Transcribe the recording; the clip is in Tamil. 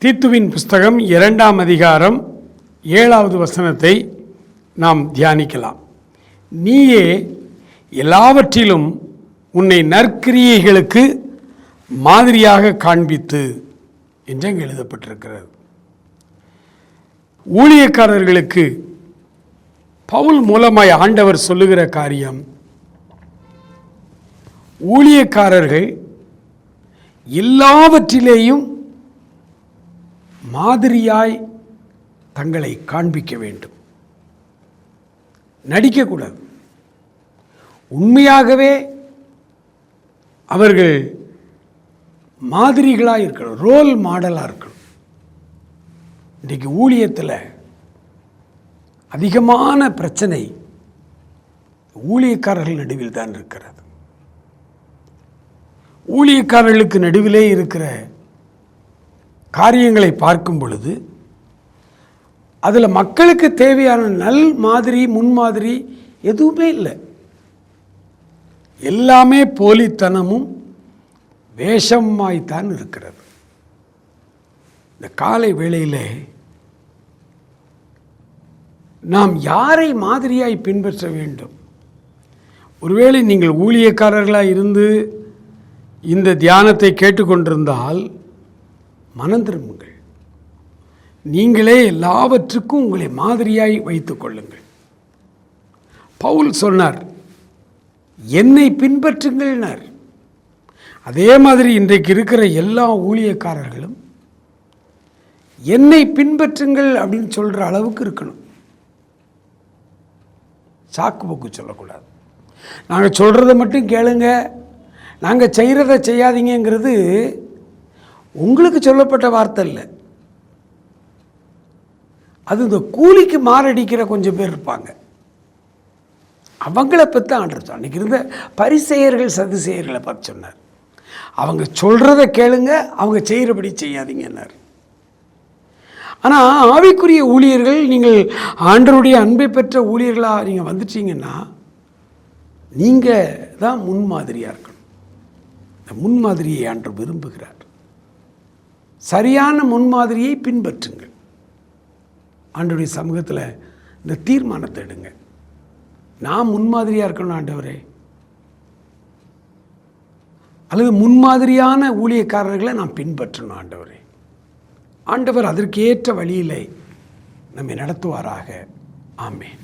தீத்துவின் புஸ்தகம் 2ஆம் அதிகாரம் 7வது வசனத்தை நாம் தியானிக்கலாம். நீயே எல்லாவற்றிலும் உன்னை நற்கிரியைகளுக்கு மாதிரியாக காண்பித்து என்று எழுதப்பட்டிருக்கிறது. ஊழியக்காரர்களுக்கு பவுல் மூலமாய் ஆண்டவர் சொல்லுகிற காரியம், ஊழியக்காரர்கள் எல்லாவற்றிலேயும் மாதிரியாய் தங்களை காண்பிக்க வேண்டும். நடிக்கக்கூடாது. உண்மையாகவே அவர்கள் மாதிரிகளாக இருக்கணும், ரோல் மாடலாக இருக்கணும். இன்றைக்கு ஊழியத்தில் அதிகமான பிரச்சனை ஊழியக்காரர்கள் நடுவில் தான் இருக்கிறது. ஊழியக்காரர்களுக்கு நடுவிலே இருக்கிற காரியங்களை பார்க்கும் பொழுது அதில் மக்களுக்கு தேவையான நல் மாதிரி முன்மாதிரி எதுவுமே இல்லை. எல்லாமே போலித்தனமும் வேஷமாய்த்தான் இருக்கிறது. இந்த காலை வேளையில் நாம் யாரை மாதிரியாய் பின்பற்ற வேண்டும்? ஒருவேளை நீங்கள் ஊழியக்காரர்களாக இருந்து இந்த தியானத்தை கேட்டுக்கொண்டிருந்தால் மனம் திரும்புங்கள். நீங்களே எல்லாவற்றுக்கும் உங்களை மாதிரியாய் வைத்துக் கொள்ளுங்கள். பவுல் சொன்னார், என்னை பின்பற்றுங்கள்னார். அதே மாதிரி இன்றைக்கு இருக்கிற எல்லா ஊழியக்காரர்களும் என்னை பின்பற்றுங்கள் அப்படின்னு சொல்கிற அளவுக்கு இருக்கணும். சாக்கு போக்கு சொல்லக்கூடாது. நாங்கள் சொல்கிறத மட்டும் கேளுங்க, நாங்கள் செய்கிறத செய்யாதீங்கிறது உங்களுக்கு சொல்லப்பட்ட வார்த்தை இல்லை. அது இந்த கூலிக்கு மாரடிக்கிற கொஞ்சம் பேர் இருப்பாங்க. அவங்கள பற்றி ஆண்டவர் அன்றைக்கி இருந்த பரிசேயர்கள் சதுசேயர்களை பார்த்து சொன்னார், அவங்க சொல்கிறத கேளுங்க, அவங்க செய்கிறபடி செய்யாதீங்கன்னார். ஆனால் ஆவிக்குரிய ஊழியர்கள், நீங்கள் ஆண்டவருடைய அன்பை பெற்ற ஊழியர்களாக நீங்கள் வந்துட்டீங்கன்னா நீங்கள் தான் முன்மாதிரியாக இருக்கணும். இந்த முன்மாதிரியை ஆண்டவர் விரும்புகிறார். சரியான முன்மாதிரியை பின்பற்றுங்கள். ஆண்டவருடைய சமூகத்தில் இந்த தீர்மானத்தை எடுங்க, நான் முன்மாதிரியாக இருக்கணும் ஆண்டவரே, அல்லது முன்மாதிரியான ஊழியக்காரர்களை நான் பின்பற்றணும் ஆண்டவரே. ஆண்டவர் அதற்கேற்ற வழியிலே நம்மை நடத்துவாராக. ஆமென்.